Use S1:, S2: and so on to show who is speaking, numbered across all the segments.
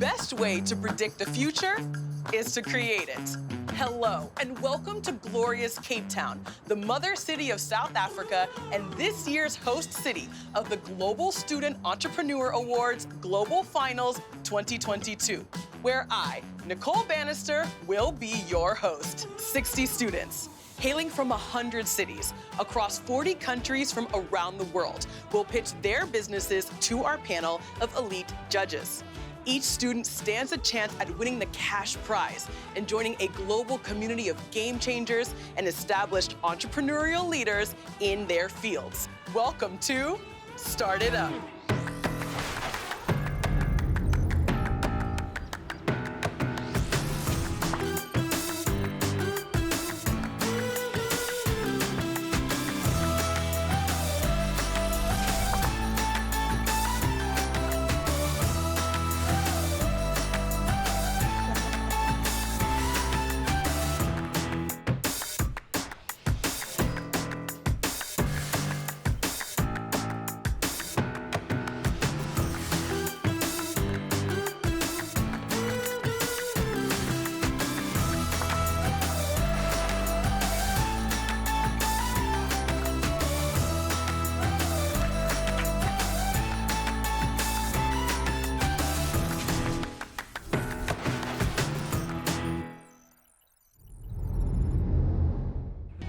S1: best way to predict the future is to create it. Hello, and welcome to glorious Cape Town, the mother city of South Africa and this year's host city of the Global Student Entrepreneur Awards Global Finals 2022, where I, Nicole Bannister, will be your host. 60 students, hailing from 100 cities across 40 countries from around the world, will pitch their businesses to our panel of elite judges. Each student stands a chance at winning the cash prize and joining a global community of game changers and established entrepreneurial leaders in their fields. Welcome to Start It Up.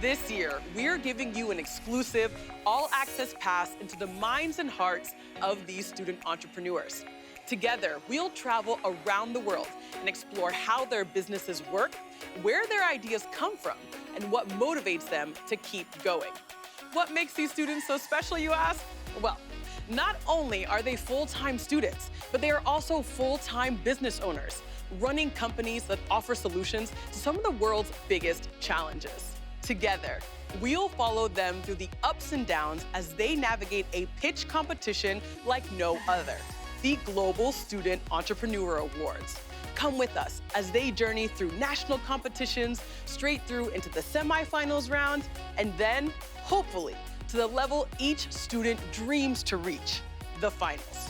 S1: This year, we're giving you an exclusive, all-access pass into the minds and hearts of these student entrepreneurs. Together, we'll travel around the world and explore how their businesses work, where their ideas come from, and what motivates them to keep going. What makes these students so special, you ask? Well, not only are they full-time students, but they are also full-time business owners, running companies that offer solutions to some of the world's biggest challenges. Together, we'll follow them through the ups and downs as they navigate a pitch competition like no other, the Global Student Entrepreneur Awards. Come with us as they journey through national competitions, straight through into the semifinals round, and then, hopefully, to the level each student dreams to reach, the finals.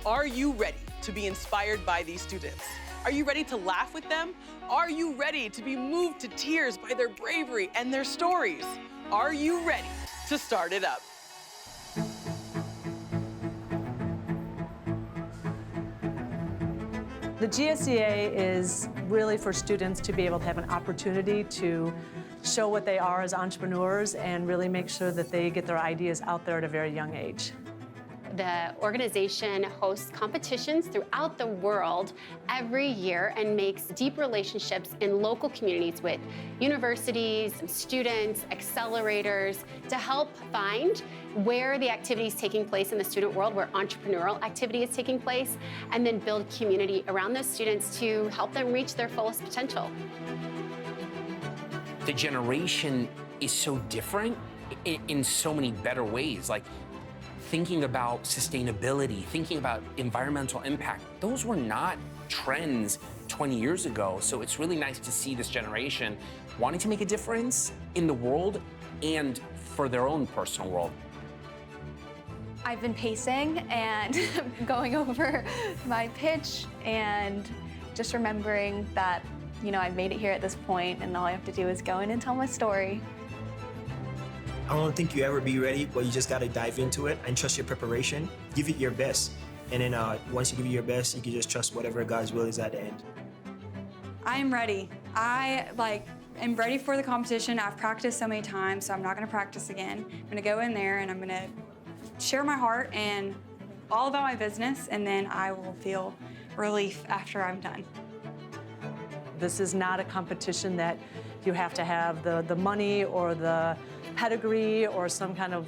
S1: Are you ready to be inspired by these students? Are you ready to laugh with them? Are you ready to be moved to tears by their bravery and their stories? Are you ready to start it up?
S2: The GSEA is really for students to be able to have an opportunity to show what they are as entrepreneurs and really make sure that they get their ideas out there at a very young age.
S3: The organization hosts competitions throughout the world every year and makes deep relationships in local communities with universities, students, accelerators to help find where the activity is taking place in the student world, where entrepreneurial activity is taking place, and then build community around those students to help them reach their fullest potential.
S4: The generation is so different in so many better ways. Like, thinking about sustainability, thinking about environmental impact, those were not trends 20 years ago. So it's really nice to see this generation wanting to make a difference in the world and for their own personal world.
S5: I've been pacing and going over my pitch and just remembering that, I've made it here at this point and all I have to do is go in and tell my story.
S6: I don't think you ever be ready, but you just gotta dive into it and trust your preparation. Give it your best. And then once you give it your best, you can just trust whatever God's will is at the end.
S7: I'm ready. I am ready for the competition. I've practiced so many times, so I'm not gonna practice again. I'm gonna go in there and I'm gonna share my heart and all about my business, and then I will feel relief after I'm done.
S2: This is not a competition that you have to have the money or the pedigree or some kind of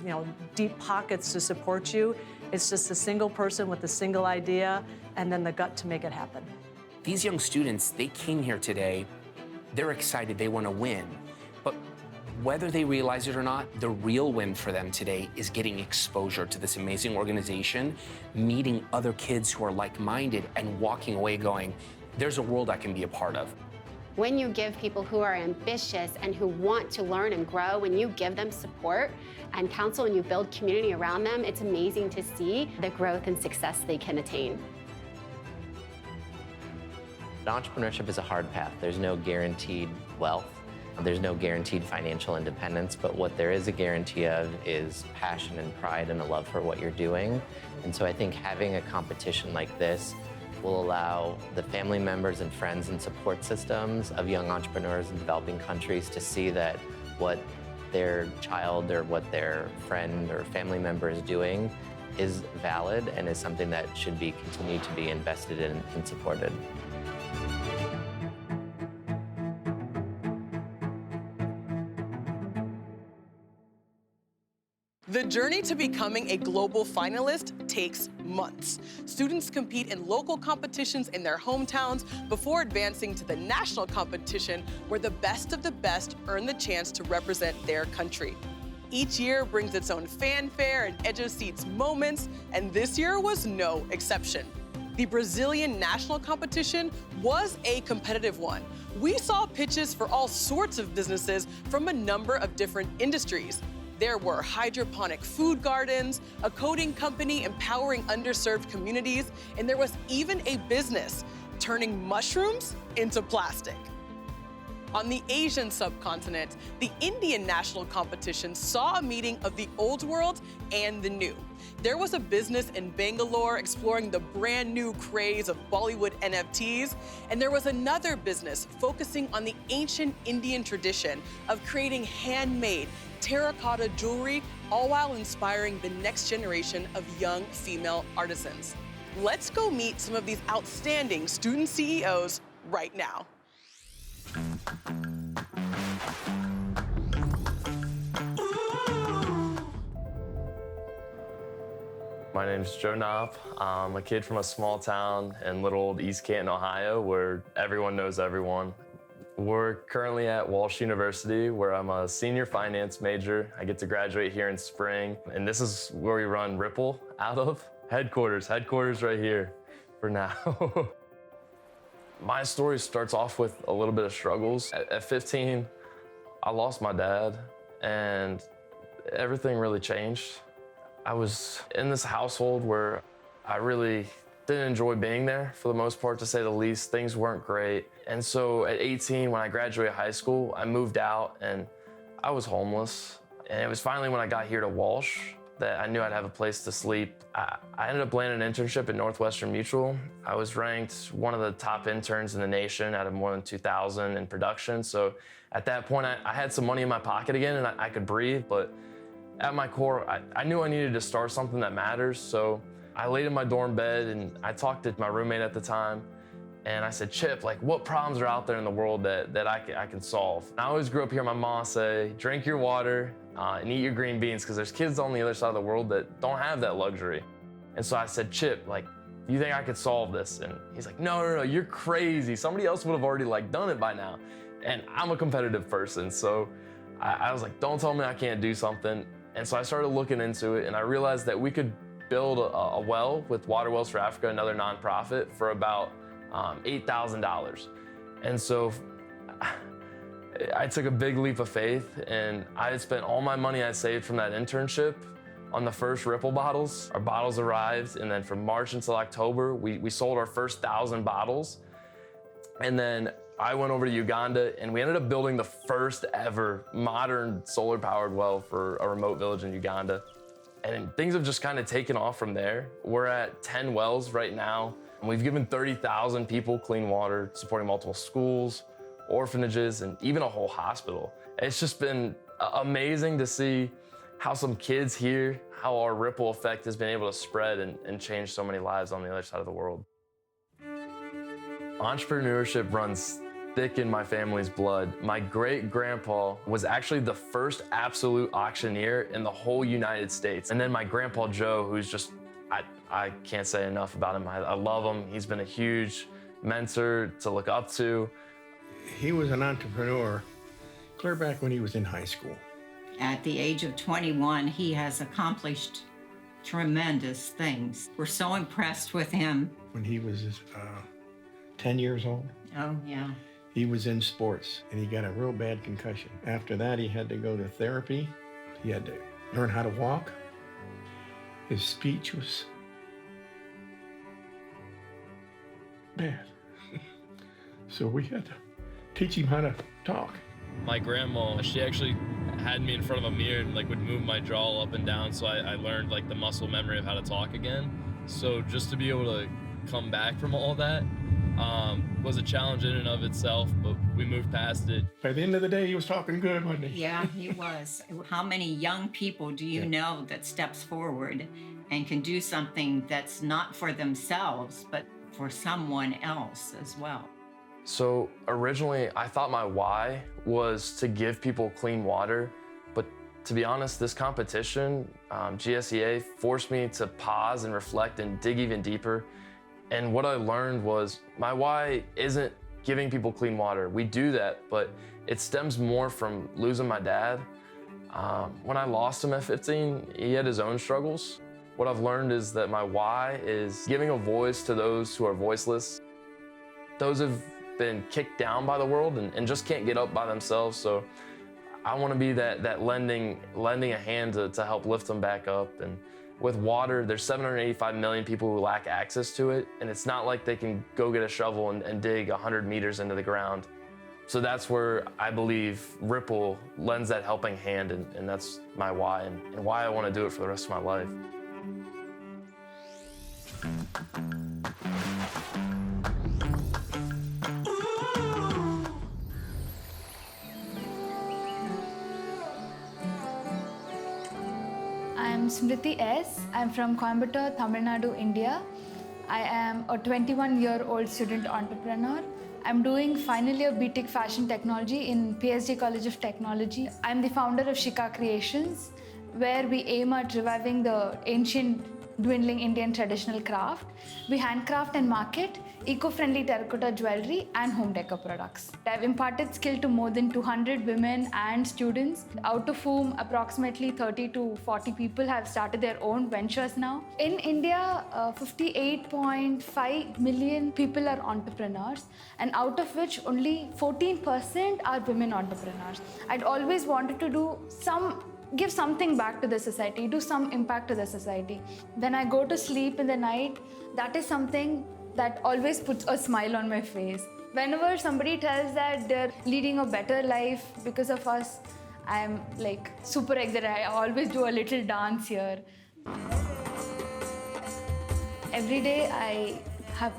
S2: deep pockets to support you. It's just a single person with a single idea and then the gut to make it happen.
S4: These young students, they came here today, they're excited, they want to win. But whether they realize it or not, the real win for them today is getting exposure to this amazing organization, meeting other kids who are like-minded and walking away going, there's a world I can be a part of.
S3: When you give people who are ambitious and who want to learn and grow, when you give them support and counsel and you build community around them, it's amazing to see the growth and success they can attain.
S8: Entrepreneurship is a hard path. There's no guaranteed wealth. There's no guaranteed financial independence, but what there is a guarantee of is passion and pride and a love for what you're doing. And so I think having a competition like this will allow the family members and friends and support systems of young entrepreneurs in developing countries to see that what their child or what their friend or family member is doing is valid and is something that should be continued to be invested in and supported.
S1: The journey to becoming a global finalist takes months. Students compete in local competitions in their hometowns before advancing to the national competition where the best of the best earn the chance to represent their country. Each year brings its own fanfare and edge of seats moments, and this year was no exception. The Brazilian national competition was a competitive one. We saw pitches for all sorts of businesses from a number of different industries. There were hydroponic food gardens, a coding company empowering underserved communities, and there was even a business turning mushrooms into plastic. On the Asian subcontinent, the Indian national competition saw a meeting of the old world and the new. There was a business in Bangalore exploring the brand new craze of Bollywood NFTs, and there was another business focusing on the ancient Indian tradition of creating handmade terracotta jewelry, all while inspiring the next generation of young female artisans. Let's go meet some of these outstanding student CEOs right now.
S9: My name's Joe Knopp. I'm a kid from a small town in little old East Canton, Ohio, where everyone knows everyone. We're currently at Walsh University, where I'm a senior finance major. I get to graduate here in spring, and this is where we run Ripple out of. Headquarters right here for now. My story starts off with a little bit of struggles. At 15, I lost my dad, and everything really changed. I was in this household where I really didn't enjoy being there, for the most part, to say the least. Things weren't great. And so at 18, when I graduated high school, I moved out and I was homeless. And it was finally when I got here to Walsh that I knew I'd have a place to sleep. I ended up landing an internship at Northwestern Mutual. I was ranked one of the top interns in the nation out of more than 2,000 in production. So at that point, I had some money in my pocket again and I could breathe, but at my core, I knew I needed to start something that matters. So I laid in my dorm bed and I talked to my roommate at the time, and I said, Chip, like, what problems are out there in the world that I can solve? And I always grew up hearing my mom say, drink your water and eat your green beans, because there's kids on the other side of the world that don't have that luxury. And so I said, Chip, like, you think I could solve this? And he's like, no, you're crazy. Somebody else would have already done it by now. And I'm a competitive person, so I was like, don't tell me I can't do something. And so I started looking into it, and I realized that we could build a well with Water Wells for Africa, another nonprofit, for about $8,000. And so I took a big leap of faith, and I had spent all my money I saved from that internship on the first Ripple bottles. Our bottles arrived, and then from March until October, we sold our first 1,000 bottles. And then I went over to Uganda, and we ended up building the first ever modern solar-powered well for a remote village in Uganda. And things have just kind of taken off from there. We're at 10 wells right now, and we've given 30,000 people clean water, supporting multiple schools, orphanages, and even a whole hospital. It's just been amazing to see how some kids here, how our ripple effect has been able to spread and change so many lives on the other side of the world. Entrepreneurship runs thick in my family's blood. My great-grandpa was actually the first absolute auctioneer in the whole United States. And then my grandpa Joe, who's just, I can't say enough about him. I love him. He's been a huge mentor to look up to.
S10: He was an entrepreneur clear back when he was in high school.
S11: At the age of 21, he has accomplished tremendous things. We're so impressed with him.
S10: When he was 10 years old.
S11: Oh, yeah.
S10: He was in sports, and he got a real bad concussion. After that, he had to go to therapy. He had to learn how to walk. His speech was bad. So we had to teach him how to talk.
S9: My grandma, she actually had me in front of a mirror and like would move my jaw up and down, so I learned like the muscle memory of how to talk again. So just to be able to come back from all that was a challenge in and of itself, but we moved past it.
S10: By the end of the day, he was talking good, wasn't he?
S11: Yeah, he was. How many young people do you know that steps forward and can do something that's not for themselves, but for someone else as well?
S9: So originally, I thought my why was to give people clean water, but to be honest, this competition, GSEA, forced me to pause and reflect and dig even deeper. And what I learned was my why isn't giving people clean water. We do that, but it stems more from losing my dad. When I lost him at 15, he had his own struggles. What I've learned is that my why is giving a voice to those who are voiceless. Those have been kicked down by the world and just can't get up by themselves. So I want to be that lending a hand to help lift them back up. And with water, there's 785 million people who lack access to it, and it's not like they can go get a shovel and dig 100 meters into the ground. So that's where I believe Ripple lends that helping hand, and that's my why and why I want to do it for the rest of my life.
S5: I'm Smriti S. I'm from Coimbatore, Tamil Nadu, India. I am a 21-year-old student entrepreneur. I'm doing final year BTech Fashion Technology in PSG College of Technology. I'm the founder of Shikhas Creations, where we aim at reviving the ancient, dwindling Indian traditional craft. We handcraft and market eco-friendly terracotta jewelry and home decor products. I've imparted skill to more than 200 women and students, out of whom approximately 30 to 40 people have started their own ventures now. In India, 58.5 million people are entrepreneurs, and out of which only 14% are women entrepreneurs. I'd always wanted to give something back to the society, do some impact to the society. When I go to sleep in the night, that is something that always puts a smile on my face. Whenever somebody tells that they're leading a better life because of us, I'm like super excited. I always do a little dance here. Every day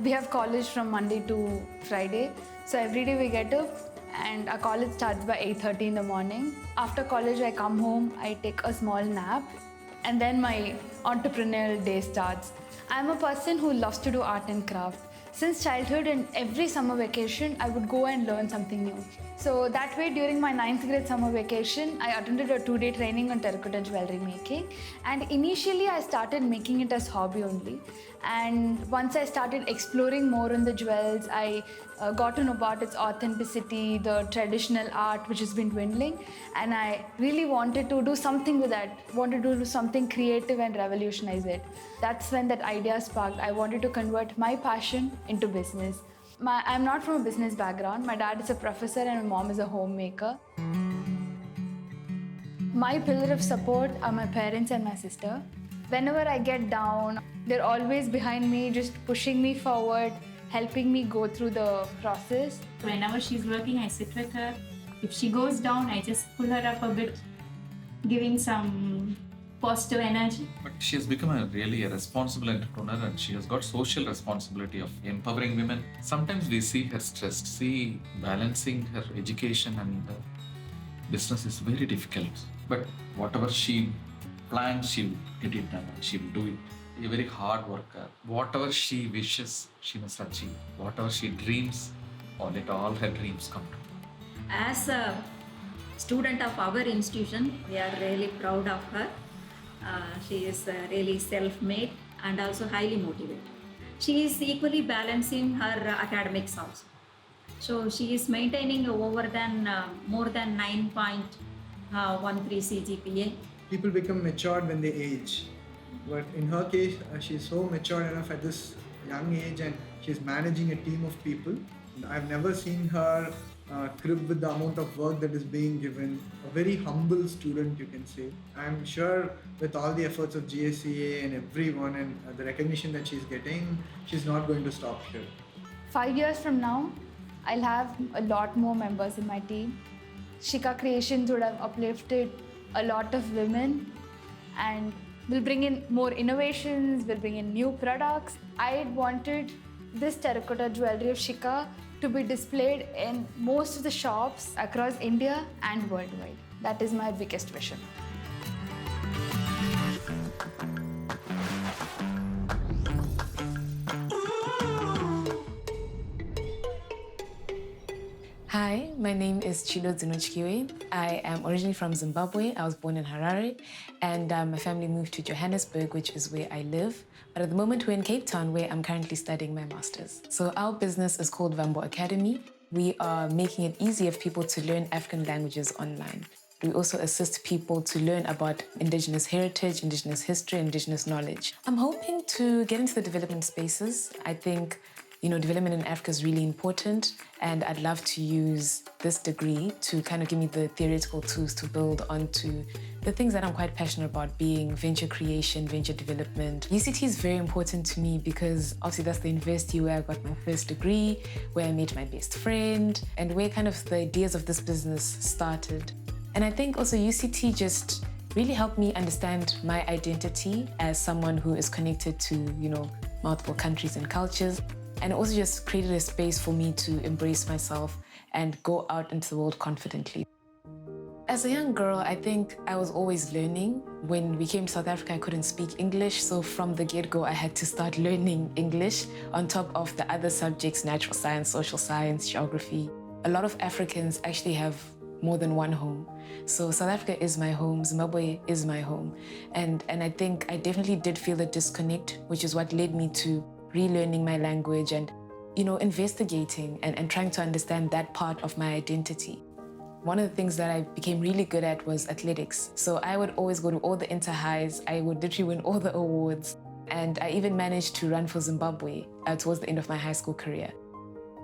S5: we have college from Monday to Friday. So every day we get up and our college starts by 8:30 in the morning. After college, I come home, I take a small nap, and then my entrepreneurial day starts. I'm a person who loves to do art and craft. Since childhood and every summer vacation, I would go and learn something new. So that way, during my 9th grade summer vacation, I attended a 2-day training on terracotta jewelry making. And initially, I started making it as hobby only. And once I started exploring more on the jewels, I got to know about its authenticity, the traditional art which has been dwindling. And I really wanted to do something with that, wanted to do something creative and revolutionize it. That's when that idea sparked. I wanted to convert my passion into business. I'm not from a business background. My dad is a professor and my mom is a homemaker. My pillar of support are my parents and my sister. Whenever I get down, they're always behind me, just pushing me forward, helping me go through the process.
S12: Whenever she's working, I sit with her. If she goes down, I just pull her up a bit, giving some positive energy.
S13: But she has become a responsible entrepreneur, and she has got social responsibility of empowering women. Sometimes we see her stressed, balancing her education and business is very difficult. But whatever she plans, she will get it done. She will do it. A very hard worker. Whatever she wishes, she must achieve. Whatever she dreams, let all her dreams come true.
S12: As a student of our institution, we are really proud of her. She is really self-made and also highly motivated. She is equally balancing her academics also. So she is maintaining more than 9.13 CGPA.
S14: People become matured when they age. But in her case, she's so mature enough at this young age, and she's managing a team of people. I've never seen her crib with the amount of work that is being given. A very humble student, you can say. I'm sure with all the efforts of GSEA and everyone and the recognition that she's getting, she's not going to stop here.
S5: 5 years from now, I'll have a lot more members in my team. Shikha Creations would have uplifted a lot of women and will bring in more innovations, will bring in new products. I wanted this terracotta jewelry of Shikha to be displayed in most of the shops across India and worldwide. That is my biggest vision.
S15: Hi, my name is Chilo Story. I am originally from Zimbabwe. I was born in Harare, and my family moved to Johannesburg, which is where I live. But at the moment, we're in Cape Town, where I'm currently studying my master's. So our business is called Vambo Academy. We are making it easier for people to learn African languages online. We also assist people to learn about Indigenous heritage, Indigenous history, Indigenous knowledge. I'm hoping to get into the development spaces. I think development in Africa is really important, and I'd love to use this degree to kind of give me the theoretical tools to build onto the things that I'm quite passionate about, being venture creation, venture development. UCT is very important to me because obviously that's the university where I got my first degree, where I met my best friend, and where kind of the ideas of this business started. And I think also UCT just really helped me understand my identity as someone who is connected to, multiple countries and cultures. And it also just created a space for me to embrace myself and go out into the world confidently. As a young girl, I think I was always learning. When we came to South Africa, I couldn't speak English, so from the get-go, I had to start learning English on top of the other subjects, natural science, social science, geography. A lot of Africans actually have more than one home. So South Africa is my home, Zimbabwe is my home. And I think I definitely did feel a disconnect, which is what led me to relearning my language and, investigating and trying to understand that part of my identity. One of the things that I became really good at was athletics. So I would always go to all the inter-highs. I would literally win all the awards. And I even managed to run for Zimbabwe towards the end of my high school career.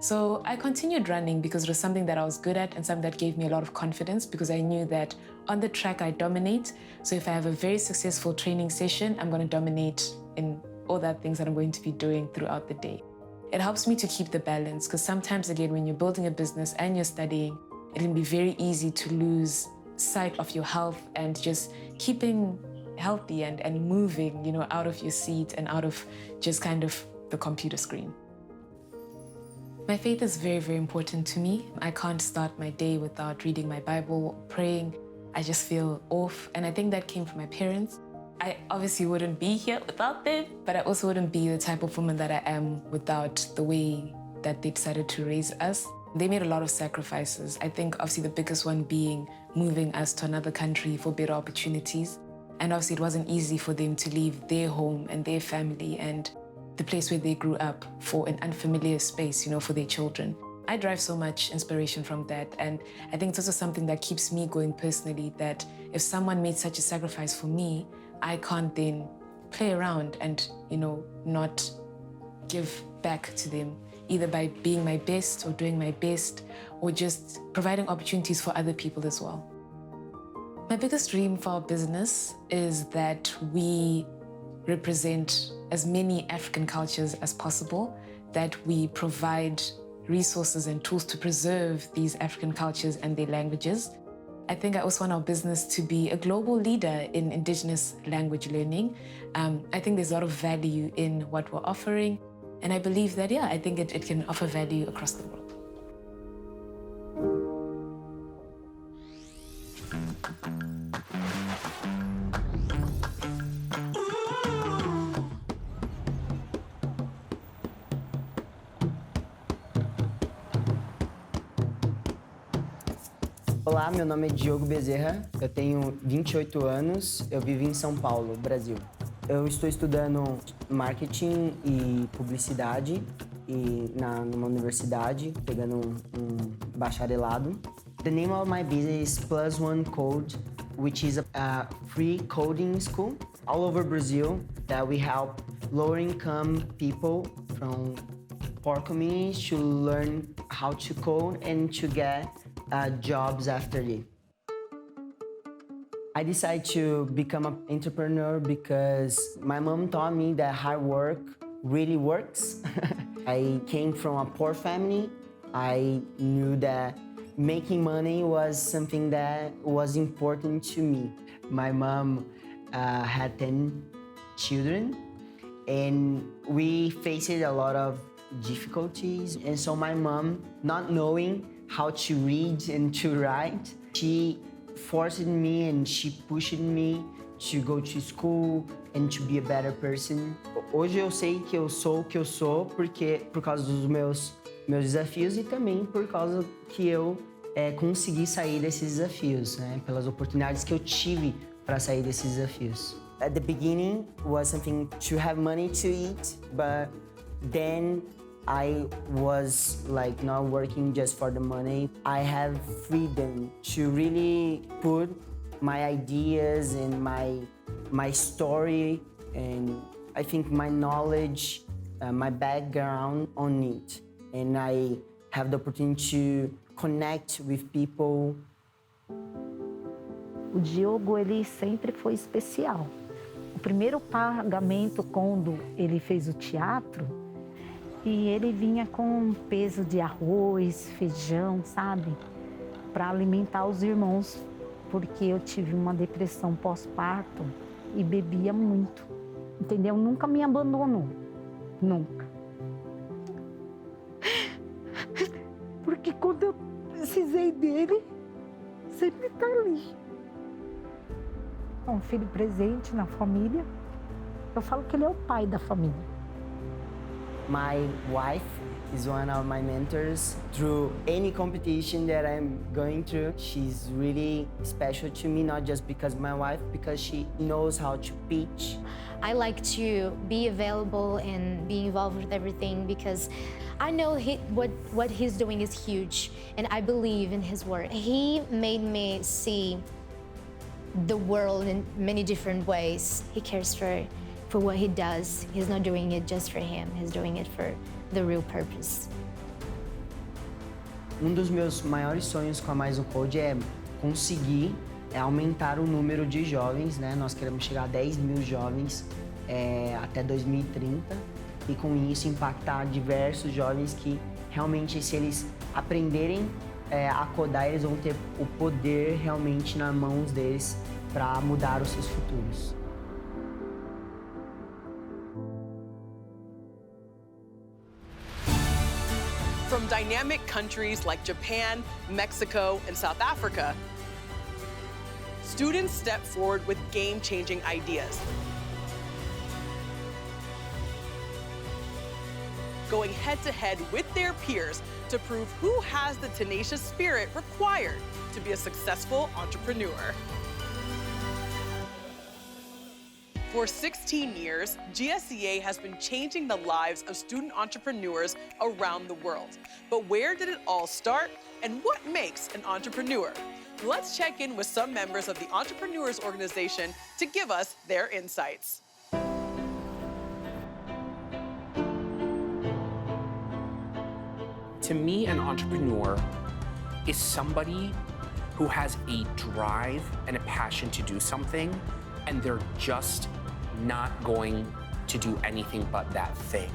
S15: So I continued running because it was something that I was good at and something that gave me a lot of confidence because I knew that on the track I dominate. So if I have a very successful training session, I'm going to dominate in all that things that I'm going to be doing throughout the day. It helps me to keep the balance because sometimes, again, when you're building a business and you're studying, it can be very easy to lose sight of your health and just keeping healthy and moving, out of your seat and out of just kind of the computer screen. My faith is very, very important to me. I can't start my day without reading my Bible, praying. I just feel off, and I think that came from my parents. I obviously wouldn't be here without them, but I also wouldn't be the type of woman that I am without the way that they decided to raise us. They made a lot of sacrifices. I think obviously the biggest one being moving us to another country for better opportunities. And obviously it wasn't easy for them to leave their home and their family and the place where they grew up for an unfamiliar space, for their children. I derive so much inspiration from that, and I think it's also something that keeps me going personally, that if someone made such a sacrifice for me, I can't then play around and, not give back to them, either by being my best or doing my best, or just providing opportunities for other people as well. My biggest dream for our business is that we represent as many African cultures as possible, that we provide resources and tools to preserve these African cultures and their languages. I think I also want our business to be a global leader in Indigenous language learning. I think there's a lot of value in what we're offering. And I believe that, I think it can offer value across the world.
S16: Olá, meu nome é Diogo Bezerra, eu tenho 28 anos, eu vivo em São Paulo, Brasil. Eu estou estudando marketing e publicidade numa universidade, pegando um bacharelado. The name of my business is Plus One Code, which is a free coding school all over Brazil that we help lower income people from poor communities to learn how to code and to get jobs after it. I decided to become an entrepreneur because my mom taught me that hard work really works. I came from a poor family I knew that making money was something that was important to me. My mom had 10 children, and we faced a lot of difficulties. And so my mom, not knowing how to read and to write, she forced me and she pushed me to go to school and to be a better person. Hoje eu sei que eu sou o que eu sou por causa dos meus desafios e também por causa que eu consegui sair desses desafios, né? Pelas oportunidades que eu tive para sair desses desafios. At the beginning was something to have money to eat, but then I was like not working just for the money. I have freedom to really put my ideas and my story and I think my knowledge, my background on it. And I have the opportunity to connect with people.
S17: O Diogo, ele sempre foi especial. O primeiro pagamento, quando ele fez o teatro, e ele vinha com um peso de arroz, feijão, sabe? Para alimentar os irmãos, porque eu tive uma depressão pós-parto e bebia muito, entendeu? Nunca me abandonou, nunca. Porque quando eu precisei dele, sempre está ali. É um filho presente na família. Eu falo que ele é o pai da família.
S16: My wife is one of my mentors. Through any competition that I'm going through, she's really special to me, not just because my wife, because she knows how to pitch.
S18: I like to be available and be involved with everything because I know what he's doing is huge and I believe in his work. He made me see the world in many different ways. He cares for what he does. He's not doing it just for him. He's doing it for the real purpose.
S16: Dos meus maiores sonhos com a Mais Code é conseguir aumentar o número de jovens, né? Nós queremos chegar a 10 mil jovens até 2030 e com isso impactar diversos jovens que realmente, se eles aprenderem a codar, eles vão ter o poder realmente nas mãos deles para mudar os seus futuros.
S1: From dynamic countries like Japan, Mexico, and South Africa, students step forward with game-changing ideas. Going head-to-head with their peers to prove who has the tenacious spirit required to be a successful entrepreneur. For 16 years, GSEA has been changing the lives of student entrepreneurs around the world. But where did it all start, and what makes an entrepreneur? Let's check in with some members of the Entrepreneurs Organization to give us their insights.
S4: To me, an entrepreneur is somebody who has a drive and a passion to do something, and they're just not going to do anything but that thing.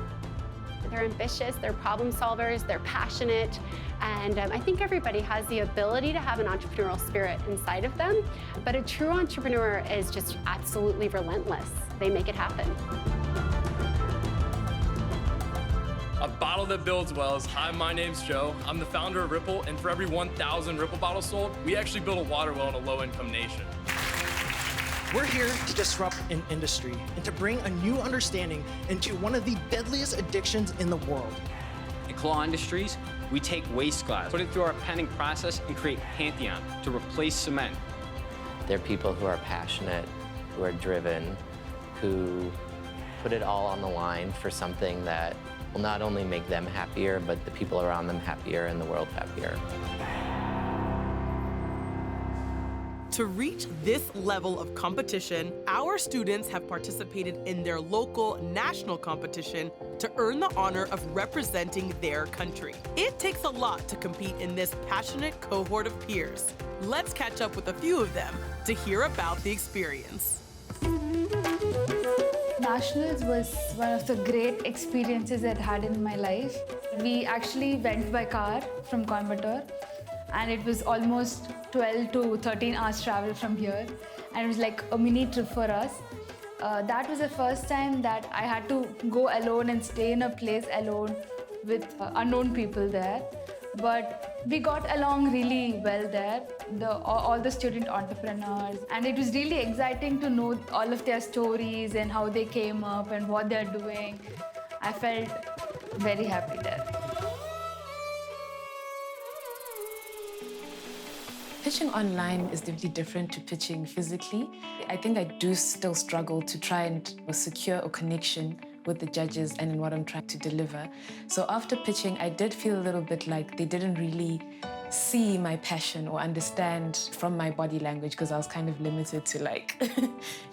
S3: They're ambitious, they're problem solvers, they're passionate, and I think everybody has the ability to have an entrepreneurial spirit inside of them, but a true entrepreneur is just absolutely relentless. They make it happen.
S19: A bottle that builds wells. Hi, my name's Joe. I'm the founder of Ripple, and for every 1,000 Ripple bottles sold, we actually build a water well in a low-income nation.
S20: We're here to disrupt an industry and to bring a new understanding into one of the deadliest addictions in the world.
S21: At Claw Industries, we take waste glass, put it through our penning process, and create Pantheon to replace cement.
S8: They're people who are passionate, who are driven, who put it all on the line for something that will not only make them happier, but the people around them happier and the world happier.
S1: To reach this level of competition, our students have participated in their local national competition to earn the honor of representing their country. It takes a lot to compete in this passionate cohort of peers. Let's catch up with a few of them to hear about the experience.
S6: Nationals was one of the great experiences I'd had in my life. We actually went by car from Coimbatore, and it was almost 12 to 13 hours travel from here, and it was like a mini trip for us. That was the first time that I had to go alone and stay in a place alone with unknown people there. But we got along really well there, all the student entrepreneurs, and it was really exciting to know all of their stories and how they came up and what they're doing. I felt very happy there.
S15: Pitching online is definitely different to pitching physically. I think I do still struggle to try and secure a connection with the judges and in what I'm trying to deliver. So after pitching, I did feel a little bit like they didn't really see my passion or understand from my body language, because I was kind of limited to like,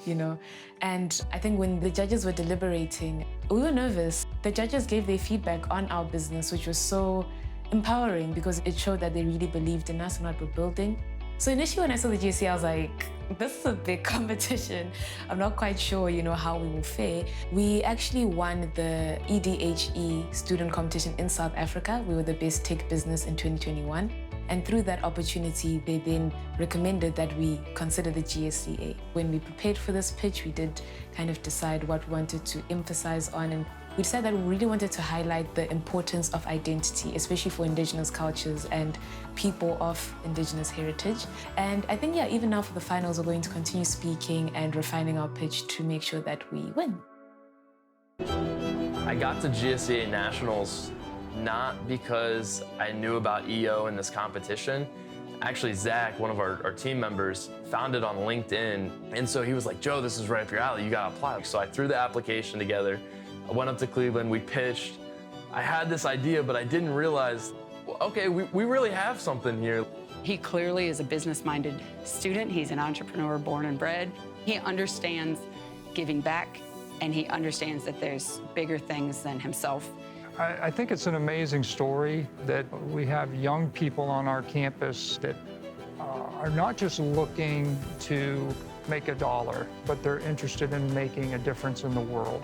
S15: you know. And I think when the judges were deliberating, we were nervous. The judges gave their feedback on our business, which was so empowering because it showed that they really believed in us and what we're building. So initially when I saw the GSEA, I was like, this is a big competition. I'm not quite sure, you know, how we will fare. We actually won the EDHE student competition in South Africa. We were the best tech business in 2021. And through that opportunity, they then recommended that we consider the GSEA. When we prepared for this pitch, we did kind of decide what we wanted to emphasize on, and we decided that we really wanted to highlight the importance of identity, especially for Indigenous cultures and people of Indigenous heritage. And I think, yeah, even now for the finals, we're going to continue speaking and refining our pitch to make sure that we win.
S9: I got to GSEA Nationals not because I knew about EO and this competition. Actually, Zach, one of our team members, found it on LinkedIn. And so he was like, Joe, this is right up your alley, you gotta apply. So I threw the application together. I went up to Cleveland, we pitched. I had this idea, but I didn't realize, okay, we really have something here.
S22: He clearly is a business-minded student. He's an entrepreneur born and bred. He understands giving back, and he understands that there's bigger things than himself.
S23: I think it's an amazing story that we have young people on our campus that are not just looking to make a dollar, but they're interested in making a difference in the world.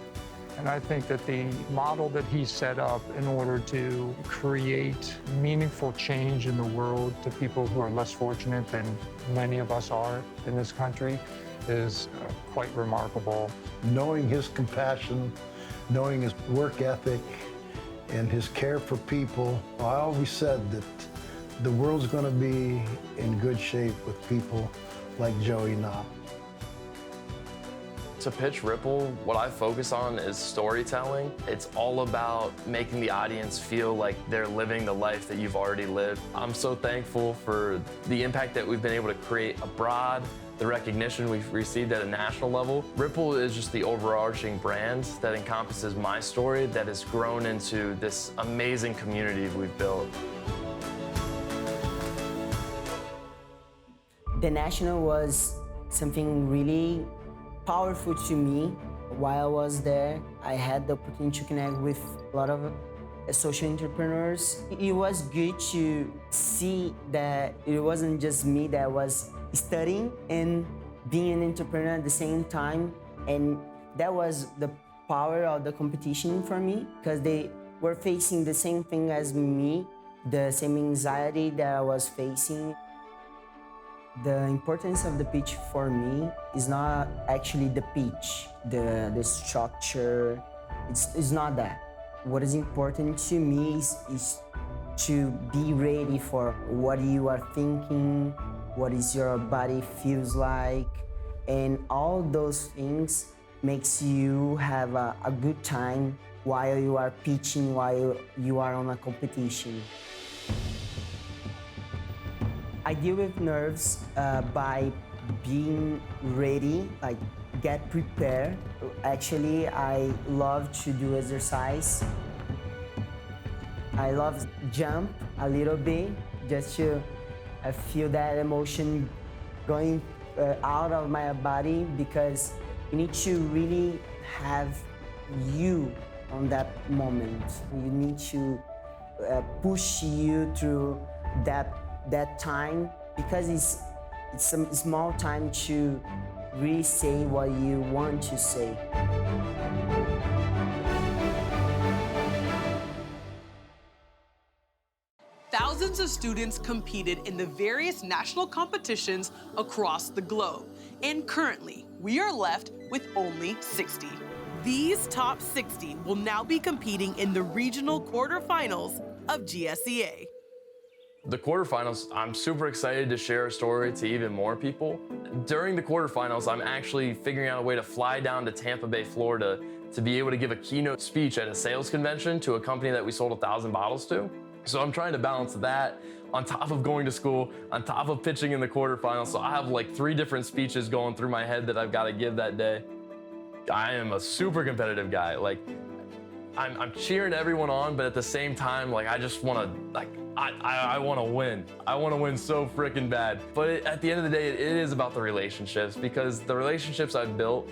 S23: And I think that the model that he set up in order to create meaningful change in the world to people who are less fortunate than many of us are in this country is quite remarkable.
S24: Knowing his compassion, knowing his work ethic, and his care for people, I always said that the world's going to be in good shape with people like Joey Knopp.
S9: To pitch Ripple, what I focus on is storytelling. It's all about making the audience feel like they're living the life that you've already lived. I'm so thankful for the impact that we've been able to create abroad, the recognition we've received at a national level. Ripple is just the overarching brand that encompasses my story that has grown into this amazing community we've built.
S16: The national was something really powerful to me. While I was there, I had the opportunity to connect with a lot of social entrepreneurs. It was good to see that it wasn't just me that was studying and being an entrepreneur at the same time. And that was the power of the competition for me, because they were facing the same thing as me, the same anxiety that I was facing. The importance of the pitch for me is not actually the pitch, the structure. It's not that. What is important to me is to be ready for what you are thinking, what is your body feels like, and all those things makes you have a good time while you are pitching, while you are on a competition. I deal with nerves by being ready, like get prepared. Actually, I love to do exercise. I love jump a little bit just to feel that emotion going out of my body, because you need to really have you on that moment. You need to push you through that time, because it's a small time to really say what you want to say.
S1: Thousands of students competed in the various national competitions across the globe. And currently, we are left with only 60. These top 60 will now be competing in the regional quarterfinals of GSEA.
S9: The quarterfinals, I'm super excited to share a story to even more people. During the quarterfinals, I'm actually figuring out a way to fly down to Tampa Bay, Florida to be able to give a keynote speech at a sales convention to a company that we sold 1,000 bottles to. So I'm trying to balance that on top of going to school, on top of pitching in the quarterfinals. So I have like 3 different speeches going through my head that I've got to give that day. I am a super competitive guy. Like, I'm cheering everyone on, but at the same time, like, I just want to, like, I want to win. I want to win so freaking bad. But at the end of the day, it is about the relationships, because the relationships I've built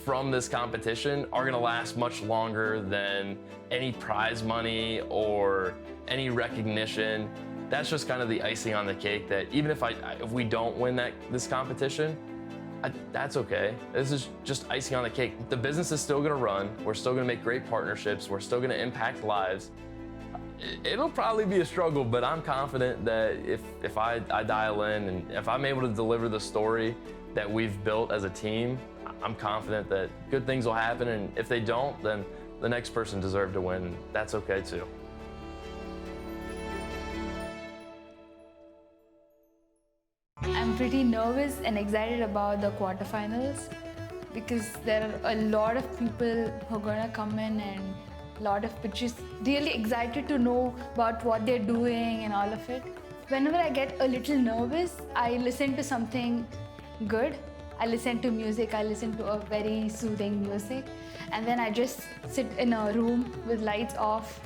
S9: from this competition are gonna last much longer than any prize money or any recognition. That's just kind of the icing on the cake, that even if we don't win this competition, that's okay. This is just icing on the cake. The business is still gonna run. We're still gonna make great partnerships. We're still gonna impact lives. It'll probably be a struggle, but I'm confident that if I dial in and if I'm able to deliver the story that we've built as a team, I'm confident that good things will happen, and if they don't, then the next person deserves to win. That's okay too.
S6: I'm pretty nervous and excited about the quarterfinals because there are a lot of people who are gonna come in and a lot of pitches. Really excited to know about what they're doing and all of it. Whenever I get a little nervous, I listen to something good. I listen to music, I listen to a very soothing music, and then I just sit in a room with lights off,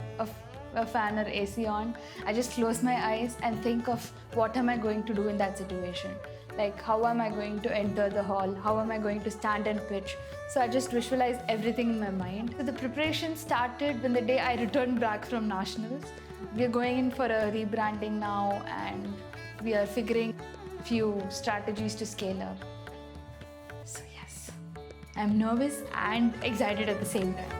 S6: a fan or AC on. I just close my eyes and think of what am I going to do in that situation. Like, how am I going to enter the hall? How am I going to stand and pitch? So I just visualize everything in my mind. So the preparation started when the day I returned back from nationals. We are going in for a rebranding now, and we are figuring a few strategies to scale up. So yes, I'm nervous and excited at the same time.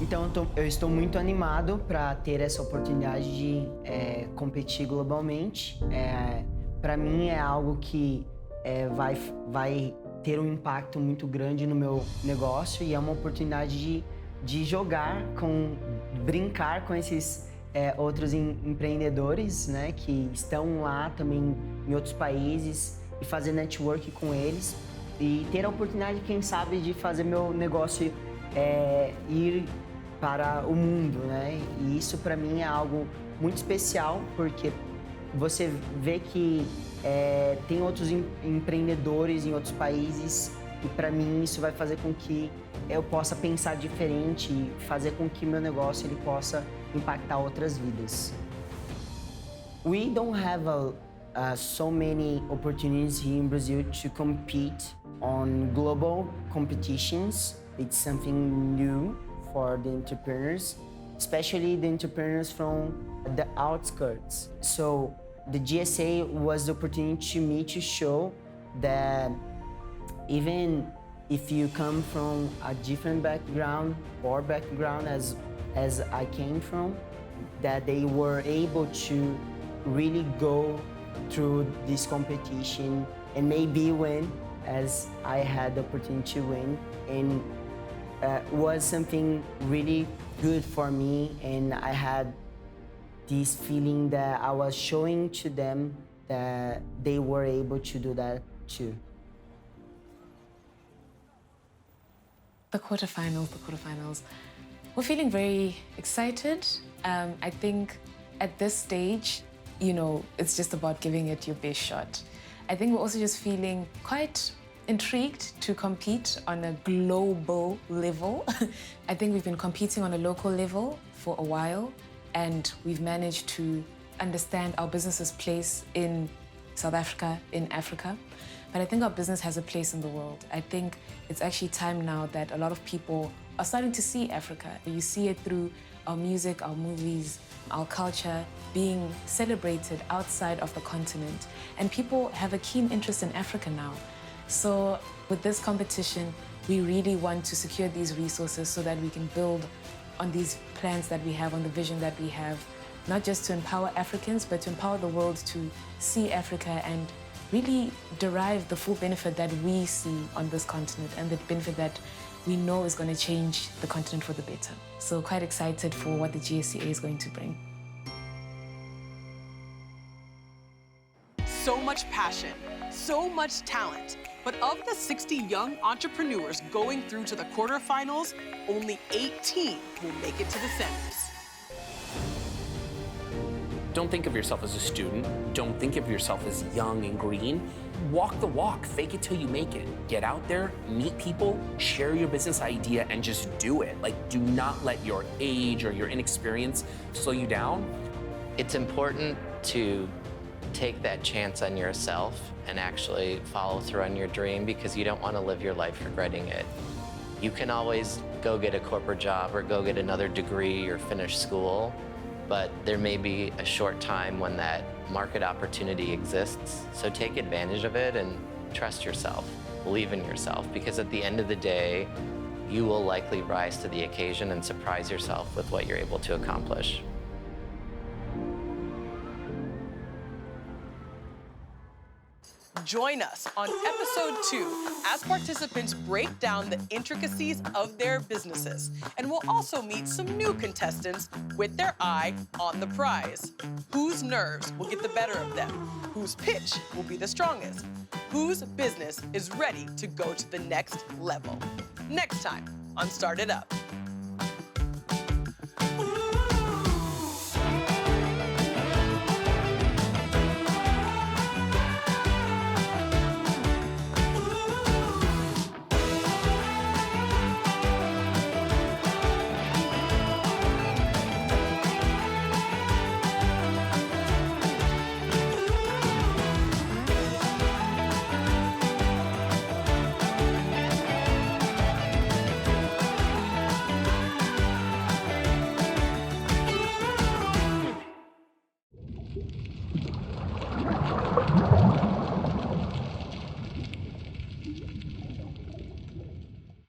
S16: Então eu estou muito animado para ter essa oportunidade de competir globalmente. Para mim é algo que vai ter um impacto muito grande no meu negócio, e é uma oportunidade de jogar, brincar com esses outros empreendedores, né, que estão lá também em outros países, e fazer network com eles e ter a oportunidade, quem sabe, de fazer meu negócio ir para o mundo, né? E isso para mim é algo muito especial, porque você vê que tem outros empreendedores em outros países, e para mim isso vai fazer com que eu possa pensar diferente e fazer com que meu negócio ele possa impactar outras vidas. We don't have so many opportunities here in Brazil to compete on global competitions. It's something new for the entrepreneurs, especially the entrepreneurs from the outskirts. So the GSA was the opportunity to me to show that even if you come from a different background as I came from, that they were able to really go through this competition and maybe win, as I had the opportunity to win, and was something really good for me, and I had this feeling that I was showing to them that they were able to do that too.
S15: The quarterfinals. We're feeling very excited. I think at this stage, it's just about giving it your best shot. I think we're also just feeling quite intrigued to compete on a global level. I think we've been competing on a local level for a while, and we've managed to understand our business's place in South Africa, in Africa. But I think our business has a place in the world. I think it's actually time now that a lot of people are starting to see Africa. You see it through our music, our movies, our culture being celebrated outside of the continent. And people have a keen interest in Africa now. So with this competition, we really want to secure these resources so that we can build on these plans that we have, on the vision that we have, not just to empower Africans, but to empower the world to see Africa and really derive the full benefit that we see on this continent and the benefit that we know is going to change the continent for the better. So quite excited for what the GSEA is going to bring.
S1: So much passion, so much talent. But of the 60 young entrepreneurs going through to the quarterfinals, only 18 will make it to the semis.
S4: Don't think of yourself as a student. Don't think of yourself as young and green. Walk the walk, fake it till you make it. Get out there, meet people, share your business idea, and just do it. Like, do not let your age or your inexperience slow you down.
S8: It's important to take that chance on yourself and actually follow through on your dream, because you don't want to live your life regretting it. You can always go get a corporate job or go get another degree or finish school, but there may be a short time when that market opportunity exists. So take advantage of it and trust yourself, believe in yourself, because at the end of the day, you will likely rise to the occasion and surprise yourself with what you're able to accomplish.
S1: Join us on episode 2 as participants break down the intricacies of their businesses. And we'll also meet some new contestants with their eye on the prize. Whose nerves will get the better of them? Whose pitch will be the strongest? Whose business is ready to go to the next level? Next time on Start It Up.